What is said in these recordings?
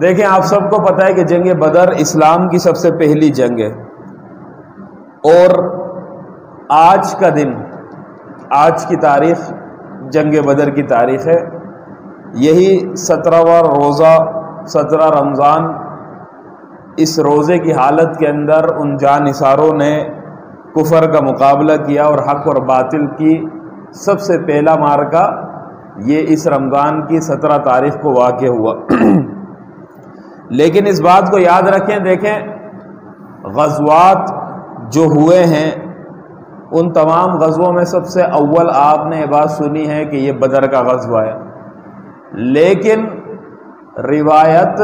دیکھیں آپ سب کو پتہ ہے کہ جنگ بدر اسلام کی سب سے پہلی جنگ ہے، اور آج کا دن، آج کی تاریخ جنگ بدر کی تاریخ ہے۔ یہی 17واں روزہ 17 رمضان، اس روزے کی حالت کے اندر ان جانثاروں نے کفر کا مقابلہ کیا اور حق اور باطل کی سب سے پہلا معرکہ یہ اس رمضان کی 17 تاریخ کو واقع ہوا۔ لیکن اس بات کو یاد رکھیں، دیکھیں غزوات جو ہوئے ہیں ان تمام غزووں میں سب سے اول آپ نے یہ بات سنی ہے کہ یہ بدر کا غزوہ ہے، لیکن روایت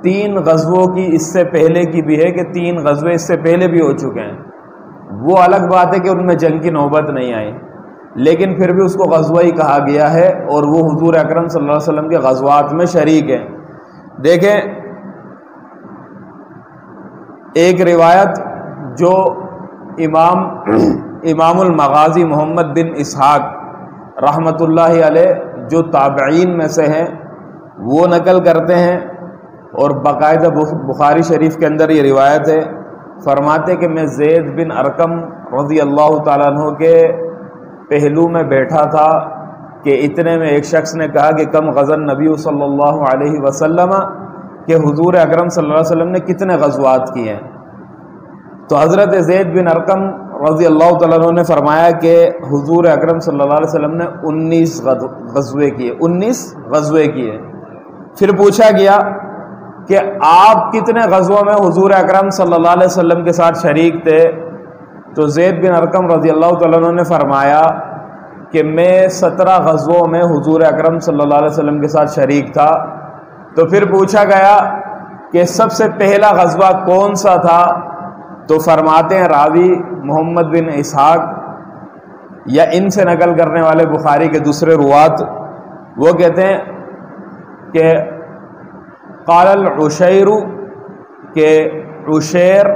3 غزووں کی اس سے پہلے کی بھی ہے کہ 3 غزوے اس سے پہلے بھی ہو چکے ہیں۔ وہ الگ بات ہے کہ ان میں جنگ کی نوبت نہیں آئی، لیکن پھر بھی اس کو غزوہ ہی کہا گیا ہے، اور وہ حضور اکرم صلی اللہ علیہ وسلم کے غزوات میں شریک ہیں۔ دیکھیں ایک روایت جو امام المغازی محمد بن اسحاق رحمۃ اللہ علیہ جو تابعین میں سے ہیں وہ نقل کرتے ہیں، اور باقاعدہ بخاری شریف کے اندر یہ روایت ہے۔ فرماتے کہ میں زید بن ارقم رضی اللہ تعالیٰ عنہ کے پہلو میں بیٹھا تھا کہ اتنے میں ایک شخص نے کہا کہ کم غزن نبی صلی اللہ علیہ وسلم، کہ حضور اکرم صلی اللہ علیہ وسلم نے کتنے غزوات کیے ہیں؟ تو حضرت زید بن ارقم رضی اللہ تعالیٰ عنہ نے فرمایا کہ حضور اکرم صلی اللہ علیہ وسلم نے 19 غزوے کیے، 19 غزوے کیے۔ پھر پوچھا گیا کہ آپ کتنے غزووں میں حضور اکرم صلی اللہ علیہ وسلم کے ساتھ شریک تھے؟ تو زید بن ارقم رضی اللہ تعالیٰ عنہ نے فرمایا کہ میں 17 غزووں میں حضور اکرم صلی اللہ علیہ وسلم کے ساتھ شریک تھا۔ تو پھر پوچھا گیا کہ سب سے پہلا غزوہ کون سا تھا؟ تو فرماتے ہیں راوی محمد بن اسحاق یا ان سے نقل کرنے والے بخاری کے دوسرے روات، وہ کہتے ہیں کہ قال العشیر، کہ عشیر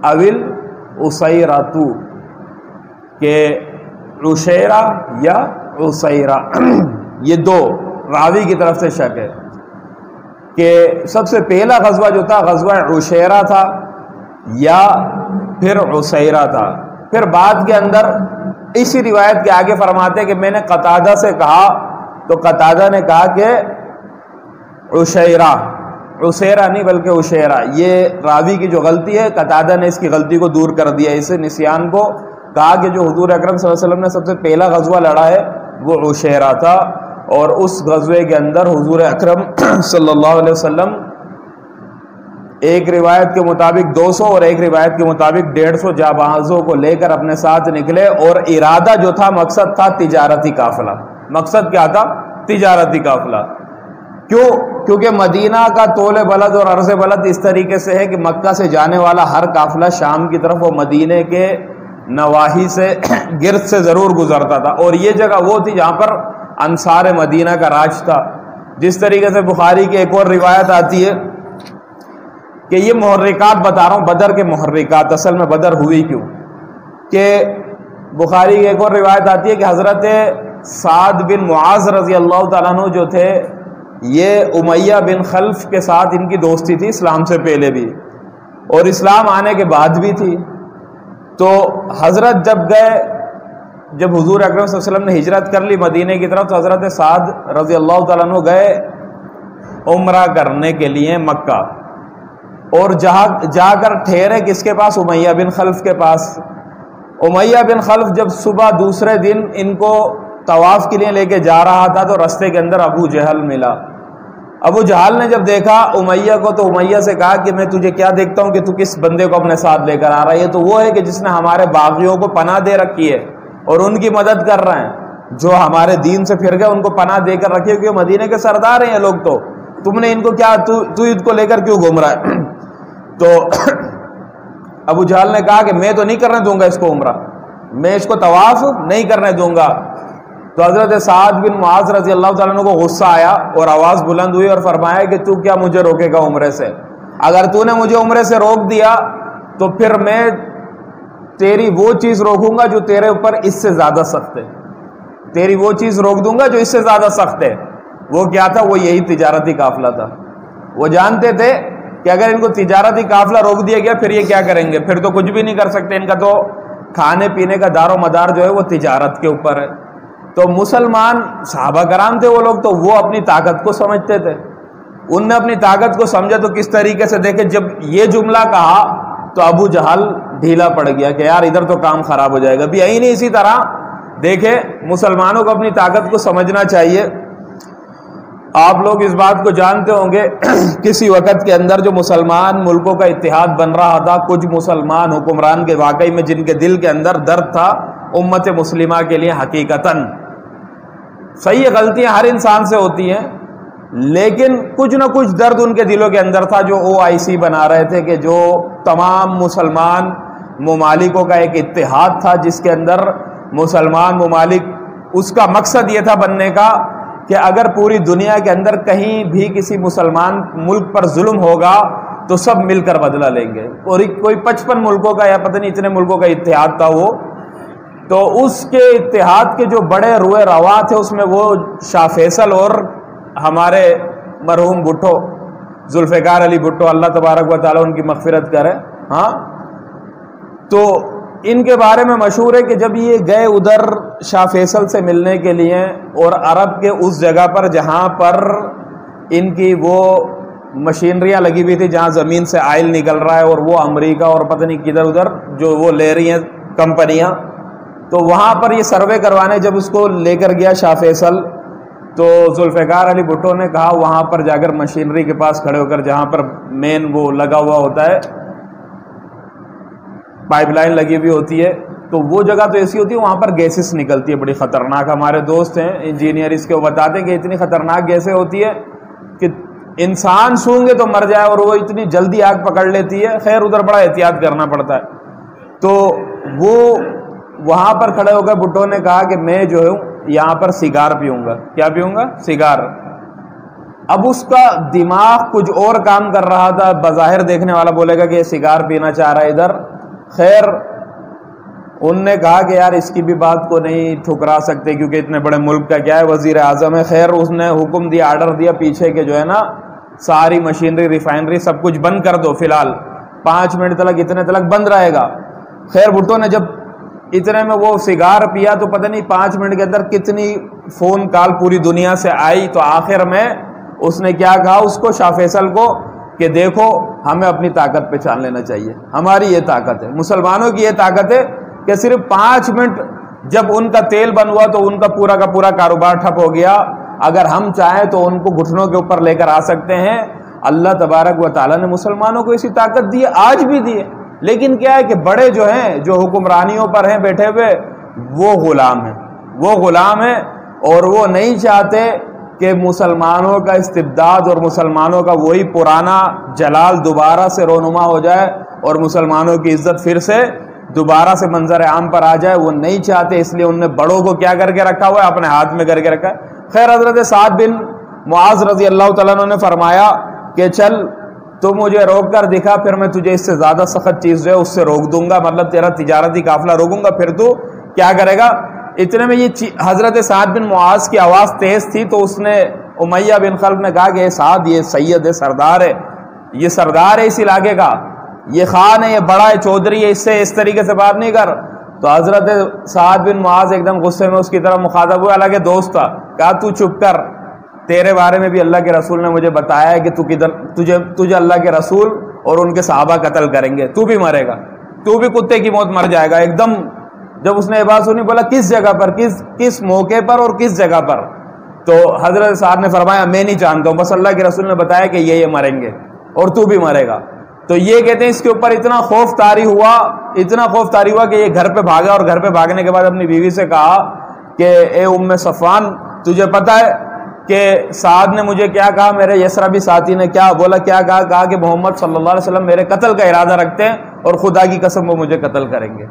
اول عسیراتو، کہ عشیرہ یا عسیرہ، یہ 2 راوی کی طرف سے شک ہے کہ سب سے پہلا غزوہ جو تھا غزوہ عشیرہ تھا یا پھر عسیرہ تھا۔ پھر بعد کے اندر اسی روایت کے آگے فرماتے ہیں کہ میں نے قتادہ سے کہا، تو قتادہ نے کہا کہ عشیرہ، عسیرہ نہیں بلکہ عشیرہ۔ یہ راوی کی جو غلطی ہے، قتادہ نے اس کی غلطی کو دور کر دیا، اسے نسیان کو کہا کہ جو حضور اکرم صلی اللہ علیہ وسلم نے سب سے پہلا غزوہ لڑا ہے وہ عشیرہ تھا، اور اس غزوے کے اندر حضور اکرم صلی اللہ علیہ وسلم ایک روایت کے مطابق 200 اور ایک روایت کے مطابق 150 جابازوں کو لے کر اپنے ساتھ نکلے، اور ارادہ جو تھا، مقصد تھا تجارتی قافلہ۔ مقصد کیا تھا؟ تجارتی قافلہ۔ کیوں؟ کیونکہ مدینہ کا طول بلد اور عرض بلد اس طریقے سے ہے کہ مکہ سے جانے والا ہر قافلہ شام کی طرف وہ مدینے کے نواحی سے گرد سے ضرور گزرتا تھا، اور یہ جگہ وہ تھی جہاں پر انصار مدینہ کا راج تھا۔ جس طریقے سے بخاری کی ایک اور روایت آتی ہے کہ یہ محرکات بتا رہا ہوں، بدر کے محرکات، اصل میں بدر ہوئی کیوں، کہ بخاری کی ایک اور روایت آتی ہے کہ حضرت سعد بن معاذ رضی اللہ تعالیٰ عنہ جو تھے، یہ امیہ بن خلف کے ساتھ ان کی دوستی تھی اسلام سے پہلے بھی، اور اسلام آنے کے بعد بھی تھی۔ تو حضرت جب حضور اکرم صلی اللہ علیہ وسلم نے ہجرت کر لی مدینے کی طرف، تو حضرت سعد رضی اللہ تعالیٰ عنہ گئے عمرہ کرنے کے لیے مکہ، اور جا کر ٹھہرے کس کے پاس؟ امیہ بن خلف کے پاس۔ امیہ بن خلف جب صبح دوسرے دن ان کو طواف کے لیے لے کے جا رہا تھا تو رستے کے اندر ابو جہل ملا۔ ابو جہل نے جب دیکھا امیہ کو تو امیہ سے کہا کہ میں تجھے کیا دیکھتا ہوں کہ تو کس بندے کو اپنے ساتھ لے کر آ رہا ہے؟ یہ تو وہ ہے کہ جس نے ہمارے باغیوں کو پناہ دے رکھی ہے اور ان کی مدد کر رہے ہیں، جو ہمارے دین سے پھر گئے ان کو پناہ دے کر رکھی ہے، کیونکہ مدینے کے سردار ہیں یہ لوگ، تو تم نے ان کو کیا، تو ان کو لے کر کیوں گھوم رہا ہے؟ تو ابو جہل نے کہا کہ میں تو نہیں کرنے دوں گا اس کو عمرہ، میں اس کو طواف نہیں کرنے دوں گا۔ تو حضرت سعد بن معاذ رضی اللہ تعالیٰ عنہ کو غصہ آیا اور آواز بلند ہوئی اور فرمایا کہ تو کیا مجھے روکے گا عمرے سے؟ اگر تو نے مجھے عمرے سے روک دیا تو پھر میں تیری وہ چیز روکوں گا جو تیرے اوپر اس سے زیادہ سخت ہے، تیری وہ چیز روک دوں گا جو اس سے زیادہ سخت ہے۔ وہ کیا تھا؟ وہ یہی تجارتی قافلہ تھا۔ وہ جانتے تھے کہ اگر ان کو تجارتی قافلہ روک دیا گیا پھر یہ کیا کریں گے، پھر تو کچھ بھی نہیں کر سکتے، ان کا تو کھانے پینے کا دار و مدار جو ہے وہ تجارت کے اوپر ہے۔ تو مسلمان صحابہ کرام تھے وہ لوگ، تو وہ اپنی طاقت کو سمجھتے تھے، ان نے اپنی طاقت کو سمجھا تو کس طریقے سے دیکھے، جب یہ جملہ کہا تو ابو جہل ڈھیلا پڑ گیا کہ یار ادھر تو کام خراب ہو جائے گا۔ بھی یہی نہیں، اسی طرح دیکھیں مسلمانوں کو اپنی طاقت کو سمجھنا چاہیے۔ آپ لوگ اس بات کو جانتے ہوں گے کسی وقت کے اندر جو مسلمان ملکوں کا اتحاد بن رہا تھا، کچھ مسلمان حکمران کے واقعی میں جن کے دل کے اندر درد تھا امت مسلمہ کے لیے، حقیقتاً صحیح غلطیاں ہر انسان سے ہوتی ہیں، لیکن کچھ نہ کچھ درد ان کے دلوں کے اندر تھا، جو OIC بنا رہے تھے کہ جو تمام مسلمان ممالکوں کا ایک اتحاد تھا، جس کے اندر مسلمان ممالک، اس کا مقصد یہ تھا بننے کا کہ اگر پوری دنیا کے اندر کہیں بھی کسی مسلمان ملک پر ظلم ہوگا تو سب مل کر بدلہ لیں گے۔ اور کوئی 55 ملکوں کا یا پتہ نہیں اتنے ملکوں کا اتحاد تھا وہ، تو اس کے اتحاد کے جو بڑے روئے رواں تھے اس میں وہ شاہ فیصل اور ہمارے مرحوم بھٹو، ذوالفقار علی بھٹو، اللہ تبارک و تعالیٰ ان کی مغفرت کرے، ہاں، تو ان کے بارے میں مشہور ہے کہ جب یہ گئے ادھر شاہ فیصل سے ملنے کے لیے، اور عرب کے اس جگہ پر جہاں پر ان کی وہ مشینریاں لگی ہوئی تھی، جہاں زمین سے آئل نکل رہا ہے، اور وہ امریکہ اور پتہ نہیں کدھر ادھر جو وہ لے رہی ہیں کمپنیاں، تو وہاں پر یہ سروے کروانے جب اس کو لے کر گیا شاہ فیصل، تو ذوالفقار علی بھٹو نے کہا وہاں پر جا کر مشینری کے پاس کھڑے ہو کر، جہاں پر مین وہ لگا ہوا ہوتا ہے، پائپ لائن لگی ہوئی ہوتی ہے، تو وہ جگہ تو ایسی ہوتی ہے وہاں پر گیسز نکلتی ہے بڑی خطرناک۔ ہمارے دوست ہیں انجینئر، اس کے وہ بتاتے ہیں کہ اتنی خطرناک گیسیں ہوتی ہے کہ انسان سونگے تو مر جائے، اور وہ اتنی جلدی آگ پکڑ لیتی ہے۔ خیر ادھر بڑا احتیاط کرنا پڑتا ہے۔ تو وہ وہاں پر کھڑے ہو کر بھٹو نے کہا کہ میں جو ہوں یہاں پر سگار پیوں گا۔ کیا پیوں گا؟ سگار۔ اب اس کا دماغ کچھ اور کام کر رہا تھا، بظاہر دیکھنے والا بولے گا کہ یہ سگار پینا چاہ رہا ہے ادھر۔ خیر ان نے کہا کہ یار اس کی بھی بات کو نہیں ٹھکرا سکتے، کیونکہ اتنے بڑے ملک کا کیا ہے، وزیر اعظم ہے۔ خیر اس نے حکم دیا، آرڈر دیا پیچھے کے جو ہے نا ساری مشینری، ریفائنری سب کچھ بند کر دو، فی الحال 5 منٹ تک اتنے تک بند رہے گا۔ خیر بھٹو نے جب اتنے میں وہ سگار پیا تو پتہ نہیں 5 منٹ کے اندر کتنی فون کال پوری دنیا سے آئی، تو آخر میں اس نے کیا کہا اس کو، شاہ فیصل کو، کہ دیکھو ہمیں اپنی طاقت پہچان لینا چاہیے، ہماری یہ طاقت ہے، مسلمانوں کی یہ طاقت ہے کہ صرف 5 منٹ جب ان کا تیل بند ہوا تو ان کا پورا کاروبار ٹھپ ہو گیا۔ اگر ہم چاہیں تو ان کو گھٹنوں کے اوپر لے کر آ سکتے ہیں۔ اللہ تبارک و تعالیٰ نے مسلمانوں کو اسی طاقت دی ہے، آج بھی دی ہے، لیکن کیا ہے کہ بڑے جو ہیں، جو حکمرانیوں پر ہیں بیٹھے ہوئے، وہ غلام ہیں، اور وہ نہیں چاہتے کہ مسلمانوں کا استبداد اور مسلمانوں کا وہی پرانا جلال دوبارہ سے رونما ہو جائے، اور مسلمانوں کی عزت پھر سے دوبارہ سے منظر عام پر آ جائے، وہ نہیں چاہتے۔ اس لیے انہوں نے بڑوں کو کیا کر کے رکھا ہوا ہے، اپنے ہاتھ میں کر کے رکھا ہے۔ خیر حضرت سعد بن معاذ رضی اللہ تعالیٰ عنہ نے فرمایا کہ چل تو مجھے روک کر دکھا، پھر میں تجھے اس سے زیادہ سخت چیز جو ہے اس سے روک دوں گا، مطلب تیرا تجارتی قافلہ روکوں گا، پھر تو کیا کرے گا۔ اتنے میں یہ حضرت سعد بن معاذ کی آواز تیز تھی، تو اس نے امیہ بن خلف نے کہا کہ اے سعد، یہ سید ہے، سردار ہے، یہ سردار ہے اس علاقے کا، یہ خان ہے، یہ بڑا ہے، چودھری ہے، اس سے اس طریقے سے بات نہیں کر۔ تو حضرت سعد بن معاذ ایک دم غصے میں اس کی طرف مخاطب ہوئے، حالانکہ دوست تھا، کہا تو چپ کر، تیرے بارے میں بھی اللہ کے رسول نے مجھے بتایا ہے کہ تجھے اللہ کے رسول اور ان کے صحابہ قتل کریں گے، تو بھی مرے گا، تو بھی کتے کی موت مر جائے گا۔ ایک دم جب اس نے یہ بات سنی، بولا کس جگہ پر، کس موقع پر اور کس جگہ پر؟ تو حضرت سعد نے فرمایا میں نہیں جانتا ہوں، بس اللہ کے رسول نے بتایا کہ یہ مریں گے اور تو بھی مرے گا۔ تو یہ کہتے ہیں اس کے اوپر اتنا خوف طاری ہوا کہ یہ گھر پہ بھاگا، اور گھر پہ بھاگنے کے بعد اپنی بیوی سے کہا کہ اے ام صفوان، تجھے پتہ ہے کہ سعد نے مجھے کیا کہا، میرے یسربی ساتھی نے کیا بولا، کیا کہا کہ محمد صلی اللہ علیہ وسلم میرے قتل کا ارادہ رکھتے ہیں، اور خدا کی قسم وہ مجھے قتل کریں گے۔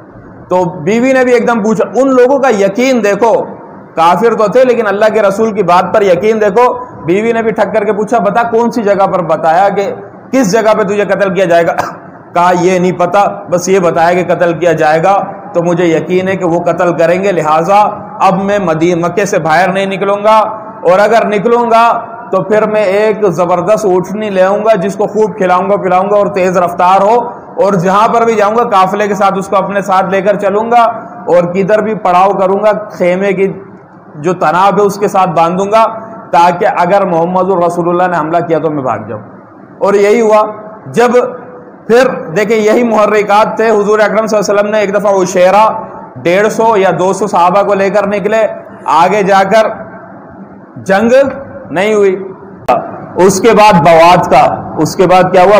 تو بیوی نے بھی ایک دم پوچھا، ان لوگوں کا یقین دیکھو، کافر تو تھے لیکن اللہ کے رسول کی بات پر یقین دیکھو۔ بیوی نے بھی ٹھک کر کے پوچھا بتا کون سی جگہ پر، بتایا کہ کس جگہ پہ تجھے قتل کیا جائے گا؟ کہا یہ نہیں پتا، بس یہ بتایا کہ قتل کیا جائے گا، تو مجھے یقین ہے کہ وہ قتل کریں گے، لہٰذا اب میں مکے سے باہر نہیں نکلوں گا، اور اگر نکلوں گا تو پھر میں ایک زبردست اونٹنی لے آؤں گا جس کو خوب کھلاؤں گا پلاؤں گا اور تیز رفتار ہو، اور جہاں پر بھی جاؤں گا قافلے کے ساتھ اس کو اپنے ساتھ لے کر چلوں گا، اور کدھر بھی پڑاؤ کروں گا خیمے کی جو تناب ہے اس کے ساتھ باندھوں گا، تاکہ اگر محمد رسول اللہ نے حملہ کیا تو میں بھاگ جاؤں۔ اور یہی ہوا۔ جب پھر دیکھیں یہی محرکات تھے، حضور اکرم صلی اللہ علیہ وسلم نے ایک دفعہ عشیرہ 150 یا 200 صحابہ کو لے کر نکلے، آگے جا کر جنگ نہیں ہوئی۔ اس کے بعد بواد کا، اس کے بعد کیا ہوا؟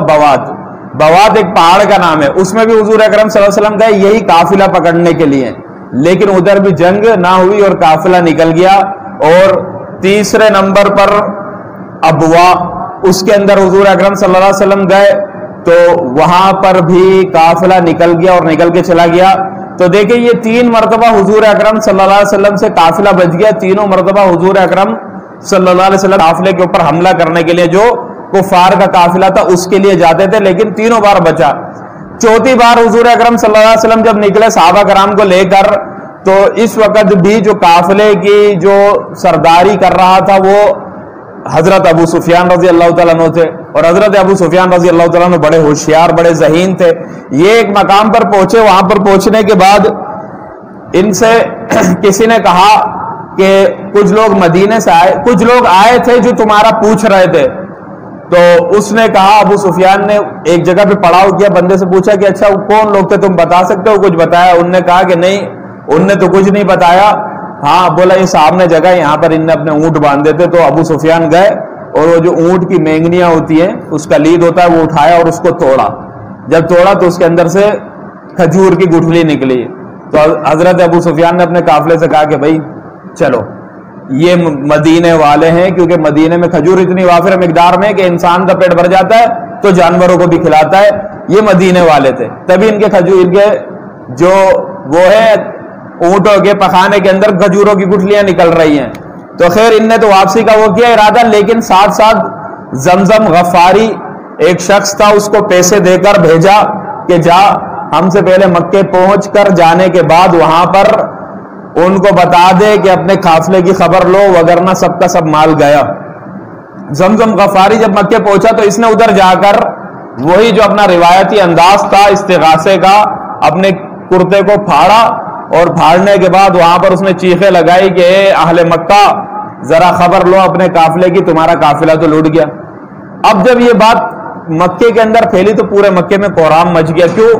بواد ایک پہاڑ کا نام ہے، اس میں بھی حضور اکرم صلی اللہ علیہ وسلم گئے یہی قافلہ پکڑنے کے لیے، لیکن ادھر بھی جنگ نہ ہوئی اور قافلہ نکل گیا۔ اور تیسرے نمبر پر ابوا، اس کے اندر حضور اکرم صلی اللہ علیہ وسلم گئے تو وہاں پر بھی قافلہ نکل گیا اور نکل کے چلا گیا۔ تو دیکھیں یہ 3 مرتبہ حضور اکرم صلی اللہ علیہ وسلم سے قافلہ بچ گیا، تینوں مرتبہ حضور اکرم صلی اللہ علیہ وسلم قافلے کے اوپر حملہ کرنے کے لیے جو کفار کا قافلہ تھا اس کے لیے جاتے تھے، لیکن تینوں بار بچا۔ چوتھی بار حضور اکرم صلی اللہ علیہ وسلم جب نکلے صحابہ کرام کو لے کر، تو اس وقت بھی جو قافلے کی جو سرداری کر رہا تھا وہ حضرت ابو سفیان رضی اللہ تعالیٰ عنہ تھے، اور حضرت ابو سفیان رضی اللہ تعالیٰ عنہ بڑے ہوشیار بڑے ذہین تھے۔ یہ ایک مقام پر پہنچے، وہاں پر پہنچنے کے بعد ان سے کسی نے کہا کہ کچھ لوگ مدینے سے آئے، کچھ لوگ آئے تھے جو تمہارا پوچھ رہے تھے۔ تو اس نے کہا، ابو سفیان نے ایک جگہ پہ پڑاؤ کیا، بندے سے پوچھا کہ اچھا کون لوگ تھے، تم بتا سکتے ہو؟ کچھ بتایا؟ انہوں نے کہا کہ نہیں، انہوں نے تو کچھ نہیں بتایا۔ ہاں بولا یہ سامنے جگہ یہاں پر ان نے اپنے اونٹ باندھے تھے۔ تو ابو سفیان گئے اور وہ جو اونٹ کی مینگنیاں ہوتی ہیں اس کا لید ہوتا ہے وہ اٹھایا اور اس کو توڑا۔ جب توڑا تو اس کے اندر سے کھجور کی گٹھلی نکلی۔ تو حضرت ابو سفیان نے اپنے قافلے سے کہا کہ بھائی چلو، یہ مدینے والے ہیں، کیونکہ مدینے میں کھجور اتنی وافر مقدار میں کہ انسان کا پیٹ بھر جاتا ہے تو جانوروں کو بھی کھلاتا ہے، یہ مدینے والے تھے، تبھی ان کے کھجور کے جو وہ ہے اونٹوں کے پخانے کے اندر کھجوروں کی گٹھلیاں نکل رہی ہیں۔ تو خیر ان نے تو واپسی کا وہ کیا ارادہ، لیکن ساتھ ساتھ زمزم غفاری ایک شخص تھا، اس کو پیسے دے کر بھیجا کہ جا ہم سے پہلے مکے پہنچ کر جانے کے بعد وہاں پر ان کو بتا دے کہ اپنے قافلے کی خبر لو، وگرنہ سب کا سب مال گیا۔ زمزم غفاری جب مکے پہنچا تو اس نے ادھر جا کر وہی جو اپنا روایتی انداز تھا استغاثے کا، اپنے کرتے کو پھاڑا، اور پھاڑنے کے بعد وہاں پر اس نے چیخیں لگائی کہ اے اہل مکہ ذرا خبر لو اپنے قافلے کی، تمہارا قافلہ تو لوٹ گیا۔ اب جب یہ بات مکے کے اندر پھیلی تو پورے مکے میں کوہرام مچ گیا۔ کیوں؟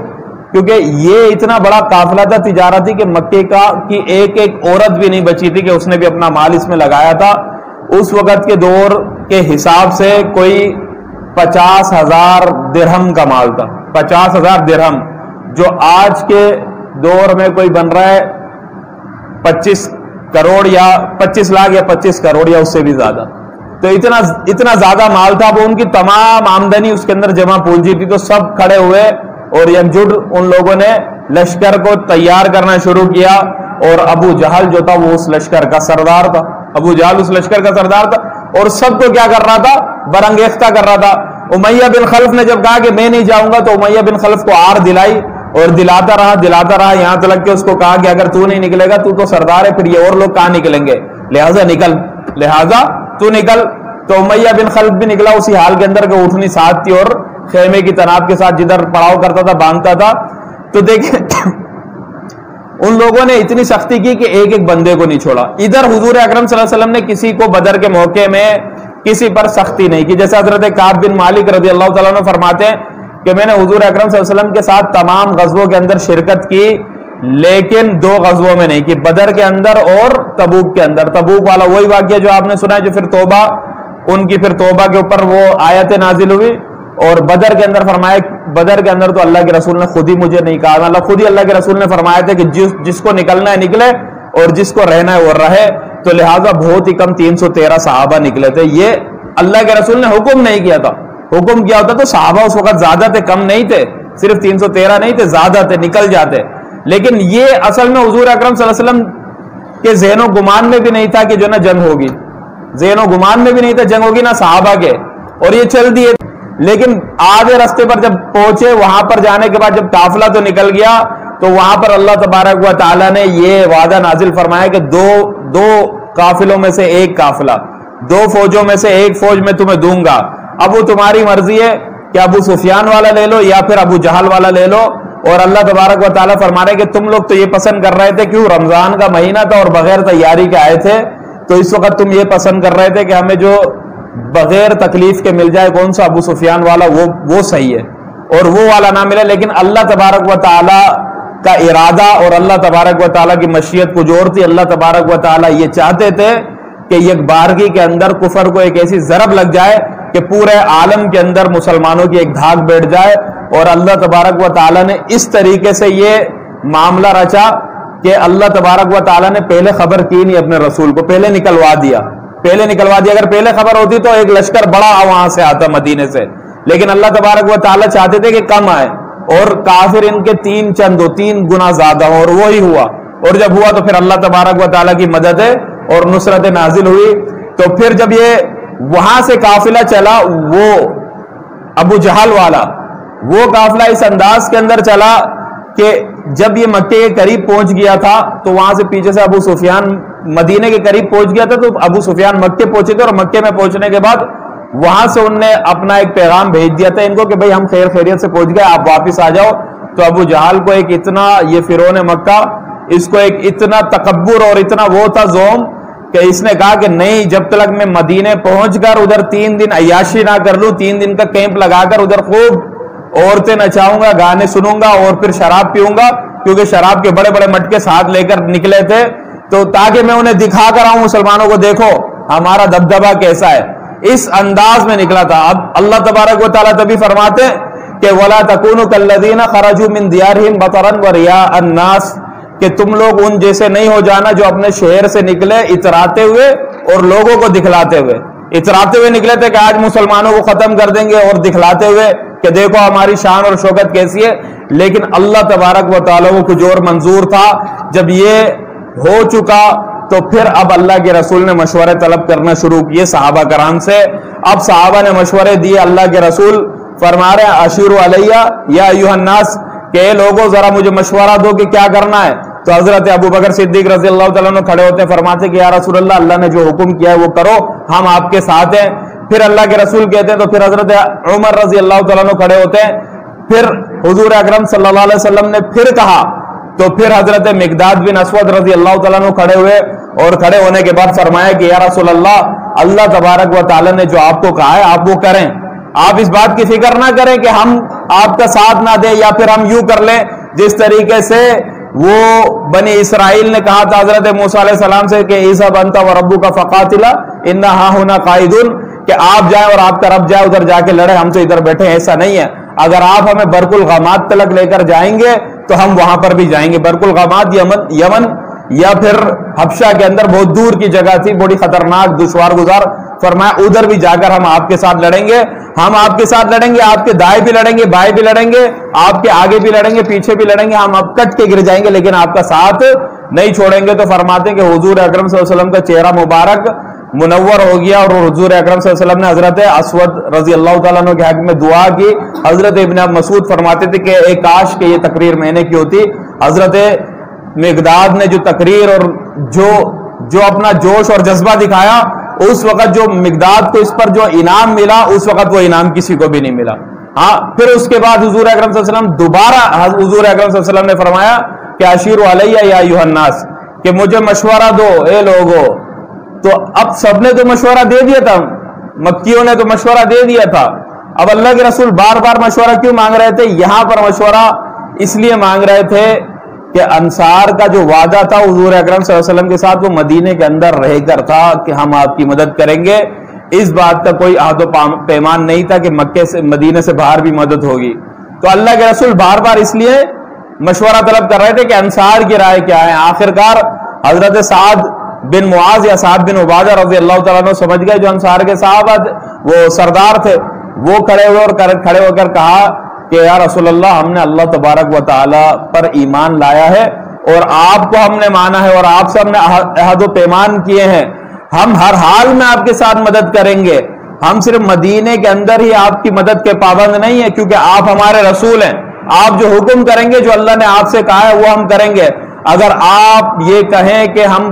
کیونکہ یہ اتنا بڑا قافلہ تھا تجارتی کہ مکے کی ایک ایک عورت بھی نہیں بچی تھی کہ اس نے بھی اپنا مال اس میں لگایا تھا۔ اس وقت کے دور کے حساب سے کوئی 50,000 درہم کا مال تھا، 50,000 درہم، جو آج کے دور میں کوئی بن رہا ہے 25 کروڑ یا 25 لاکھ یا 25 کروڑ یا اس سے بھی زیادہ۔ تو اتنا زیادہ مال تھا، وہ ان کی تمام آمدنی اس کے اندر جمع پونجی تھی۔ تو سب کھڑے ہوئے اور یکجٹ ان لوگوں نے لشکر کو تیار کرنا شروع کیا، اور ابو جہل جو تھا وہ اس لشکر کا سردار تھا، ابو جہل اس لشکر کا سردار تھا، اور سب کو کیا کر رہا تھا؟ برانگیختہ کر رہا تھا۔ امیہ بن خلف نے جب کہا کہ میں نہیں جاؤں گا تو امیہ بن خلف کو آر دلائی، اور دلاتا رہا یہاں تک کہ اس کو کہا کہ اگر تو نہیں نکلے گا تو سردار ہے، پھر یہ اور لوگ کہاں نکلیں گے، لہٰذا تو نکل۔ تو امیہ بن خلف بھی نکلا اسی حال کے اندر کہ اٹھنی ساتھ تھی اور خیمے کی تناب کے ساتھ جدھر پڑاؤ کرتا تھا باندھتا تھا۔ تو دیکھیں ان لوگوں نے اتنی سختی کی کہ ایک ایک بندے کو نہیں چھوڑا۔ ادھر حضور اکرم صلی اللہ علیہ وسلم نے کسی کو بدر کے موقع میں کسی پر سختی نہیں کی، جیسے حضرت کعب بن مالک رضی اللہ تعالیٰ عنہ فرماتے ہیں کہ میں نے حضور اکرم صلی اللہ علیہ وسلم کے ساتھ تمام غزووں کے اندر شرکت کی، لیکن 2 غزووں میں نہیں کی، بدر کے اندر اور تبوک کے اندر۔ تبوک والا وہی واقعہ جو آپ نے سنا ہے، جو پھر توبہ ان کی پھر توبہ کے اوپر وہ آیت نازل ہوئی، اور بدر کے اندر فرمایا، بدر کے اندر تو اللہ کے رسول نے خود ہی مجھے نہیں کہا، اللہ کے رسول نے فرمایا تھا کہ جس کو نکلنا ہے نکلے اور جس کو رہنا ہے وہ رہے۔ تو لہٰذا بہت ہی کم 313 صحابہ نکلے تھے۔ یہ اللہ کے رسول نے حکم نہیں کیا تھا، حکم کیا ہوتا تو صحابہ اس وقت زیادہ تھے، کم نہیں تھے، صرف 313 نہیں تھے، زیادہ تھے، نکل جاتے۔ لیکن یہ اصل میں حضور اکرم صلی اللہ علیہ وسلم کے ذہن و گمان میں بھی نہیں تھا کہ جو نا جنگ ہوگی، ذہن و گمان میں بھی نہیں تھا جنگ ہوگی، نہ صحابہ کے، اور یہ چل دیے۔ لیکن آدھے راستے پر جب پہنچے، وہاں پر جانے کے بعد جب قافلہ تو نکل گیا، تو وہاں پر اللہ تبارک و تعالیٰ نے یہ وعدہ نازل فرمایا کہ دو قافلوں میں سے ایک قافلہ دو فوجوں میں سے ایک فوج میں تمہیں دوں گا، اب وہ تمہاری مرضی ہے کہ ابو سفیان والا لے لو یا پھر ابو جہل والا لے لو۔ اور اللہ تبارک و تعالیٰ فرما رہے کہ تم لوگ تو یہ پسند کر رہے تھے، کیوں رمضان کا مہینہ تھا اور بغیر تیاری کے آئے تھے، تو اس وقت تم یہ پسند کر رہے تھے کہ ہمیں جو بغیر تکلیف کے مل جائے کون سا ابو سفیان والا، وہ صحیح ہے اور وہ والا نہ ملے۔ لیکن اللہ تبارک و تعالیٰ کا ارادہ اور اللہ تبارک و تعالیٰ کی مشیت کچھ اور تھی۔ اللہ تبارک و تعالیٰ یہ چاہتے تھے کہ یک بارگی کے اندر کفر کو ایک ایسی ضرب لگ جائے کہ پورے عالم کے اندر مسلمانوں کی ایک دھاک بیٹھ جائے، اور اللہ تبارک و تعالیٰ نے اس طریقے سے یہ معاملہ رچا کہ اللہ تبارک و تعالیٰ نے پہلے خبر کی نہیں اپنے رسول کو، پہلے نکلوا دیا۔ اگر پہلے خبر ہوتی تو ایک لشکر بڑا وہاں سے آتا مدینے سے، لیکن اللہ تبارک و تعالیٰ چاہتے تھے کہ کم آئے اور کافر ان کے تین گنا زیادہ ہو، اور وہی ہوا۔ اور جب ہوا تو پھر اللہ تبارک و تعالیٰ کی مدد ہے اور نصرت نازل ہوئی۔ تو پھر جب یہ وہاں سے قافلہ چلا، وہ ابو جہل والا وہ قافلہ اس انداز کے اندر چلا کہ جب یہ مکے کے قریب پہنچ گیا تھا تو وہاں سے پیچھے سے ابو سفیان مدینے کے قریب پہنچ گیا تھا، تو ابو سفیان مکے پہنچے تھے، اور مکے میں پہنچنے کے بعد وہاں سے انہوں نے اپنا ایک پیغام بھیج دیا تھا ان کو کہ بھئی ہم خیریت سے پہنچ گئے، آپ واپس آ جاؤ۔ تو ابو جہل کو ایک اتنا، یہ فرعون مکہ، اس کو ایک اتنا تکبر اور اتنا وہ تھا زوم کہ اس نے کہا کہ نہیں، جب تک میں مدینے پہنچ کر ادھر 3 دن عیاشی نہ کر لوں، 3 دن کا کیمپ لگا کر ادھر خوب عورتیں نچاؤں گا، گانے سنوں گا اور پھر شراب پیوں گا، کیونکہ شراب کے بڑے بڑے مٹکے ساتھ لے کر نکلے تھے، تو تاکہ میں انہیں دکھا کر آؤں مسلمانوں کو، دیکھو ہمارا دبدبہ کیسا ہے، اس انداز میں نکلا تھا۔ اب اللہ تبارک و تعالیٰ تبھی فرماتے کہ وَلَا تَكُونُوا كَالَّذِينَ خَرَجُوا مِن دِيَارِهِمْ بَطَرًا وَرِيَاءَ النَّاسِ، کہ تم لوگ ان جیسے نہیں ہو جانا جو اپنے شہر سے نکلے اتراتے ہوئے اور لوگوں کو دکھلاتے ہوئے۔ اتراتے ہوئے نکلے تھے کہ آج مسلمانوں کو ختم کر دیں گے، اور دکھلاتے ہوئے کہ دیکھو ہماری شان اور شوکت کیسی ہے۔ لیکن اللہ تبارک و تعالیٰ کو کچھ اور منظور تھا۔ جب یہ ہو چکا تو پھر اب اللہ کے رسول نے مشورے طلب کرنا شروع کیے صحابہ کرام سے۔ اب صحابہ نے مشورے دیے، اللہ کے رسول فرما رہے ہیں اشیروا علیہ یا ایھا الناس، کہ اے لوگوں ذرا مجھے مشورہ دو کہ کیا کرنا ہے۔ تو حضرت ابو بکر صدیق رضی اللہ تعالیٰ عنہ کھڑے ہوتے ہیں، فرماتے کہ یا رسول اللہ، اللہ نے جو حکم کیا ہے وہ کرو، ہم آپ کے ساتھ ہیں۔ پھر اللہ کے رسول کہتے ہیں تو پھر حضرت عمر رضی اللہ تعالیٰ عنہ کھڑے ہوتے ہیں۔ پھر حضور اکرم صلی اللہ علیہ وسلم نے پھر کہا تو پھر حضرت مقداد بن اسود رضی اللہ تعالیٰ عنہ کھڑے ہوئے، اور کھڑے ہونے کے بعد فرمایا کہ یا رسول اللہ، اللہ تبارک و تعالیٰ نے جو آپ کو کہا ہے آپ وہ کریں، آپ اس بات کی فکر نہ کریں کہ ہم آپ کا ساتھ نہ دیں یا پھر ہم یوں کر لیں جس طریقے سے وہ بنی اسرائیل نے کہا تھا حضرت موسیٰ علیہ السلام سے کہ اذهب انت وربک فقاتلا انا ہاہنا قاعدون، کہ آپ جائیں اور آپ کا رب جائے ادھر جا کے لڑے، ہم تو ادھر بیٹھے ہیں۔ ایسا نہیں ہے، اگر آپ ہمیں برق الغامات تلک لے کر جائیں گے تو ہم وہاں پر بھی جائیں گے۔ برق الغامات یمن یا پھر حبشہ کے اندر بہت دور کی جگہ تھی، بڑی خطرناک دشوار گزار، فرمایا ادھر بھی جا کر ہم آپ کے ساتھ لڑیں گے، ہم آپ کے ساتھ لڑیں گے، آپ کے دائیں بھی لڑیں گے، بائیں بھی لڑیں گے، آپ کے آگے بھی لڑیں گے، پیچھے بھی لڑیں گے، ہم اب کٹ کے گر جائیں گے لیکن آپ کا ساتھ نہیں چھوڑیں گے۔ تو فرماتے ہیں کہ حضور اکرم صلی اللہ علیہ وسلم کا چہرہ مبارک منور ہو گیا، اور حضور اکرم صلی اللہ علیہ وسلم نے حضرت اسود رضی اللہ تعالیٰ عنہ کے حق میں دعا کی۔ حضرت ابن مسعود فرماتے تھے کہ ایک کاش کہ یہ تقریر میں نے کی ہوتی۔ حضرت مقداد نے جو تقریر اور جو اپنا جوش اور جذبہ دکھایا، اس وقت جو مقداد کو اس پر جو انعام ملا، اس وقت وہ انعام کسی کو بھی نہیں ملا۔ ہاں، پھر اس کے بعد حضور اکرم صلی اللہ علیہ وسلم دوبارہ حضور اکرم صلی اللہ علیہ وسلم نے فرمایا کہ اشیروا علیہ یا ایھا الناس، کہ مجھے مشورہ دو اے لوگو۔ تو اب سب نے تو مشورہ دے دیا تھا، مکیوں نے تو مشورہ دے دیا تھا، اب اللہ کے رسول بار بار مشورہ کیوں مانگ رہے تھے؟ یہاں پر مشورہ اس لیے مانگ رہے تھے کہ انصار کا جو وعدہ تھا حضور اکرم صلی اللہ علیہ وسلم کے ساتھ، وہ مدینے کے اندر رہ کر تھا کہ ہم آپ کی مدد کریں گے۔ اس بات کا کوئی عہد و پیمان نہیں تھا کہ مکے سے مدینے سے باہر بھی مدد ہوگی۔ تو اللہ کے رسول بار بار اس لیے مشورہ طلب کر رہے تھے کہ انصار کی رائے کیا ہے۔ آخرکار حضرت سعد بن معاذ یا سعد بن عبادہ رضی اللہ تعالیٰ عنہ سمجھ گئے، جو انصار کے صحابہ وہ سردار تھے، وہ کھڑے ہوئے اور کھڑے ہو کر کہا کہ یا رسول اللہ، ہم نے اللہ تبارک و تعالیٰ پر ایمان لایا ہے اور آپ کو ہم نے مانا ہے اور آپ سے ہم نے عہد و پیمان کیے ہیں، ہم ہر حال میں آپ کے ساتھ مدد کریں گے، ہم صرف مدینے کے اندر ہی آپ کی مدد کے پابند نہیں ہیں، کیونکہ آپ ہمارے رسول ہیں، آپ جو حکم کریں گے، جو اللہ نے آپ سے کہا ہے وہ ہم کریں گے۔ اگر آپ یہ کہیں کہ ہم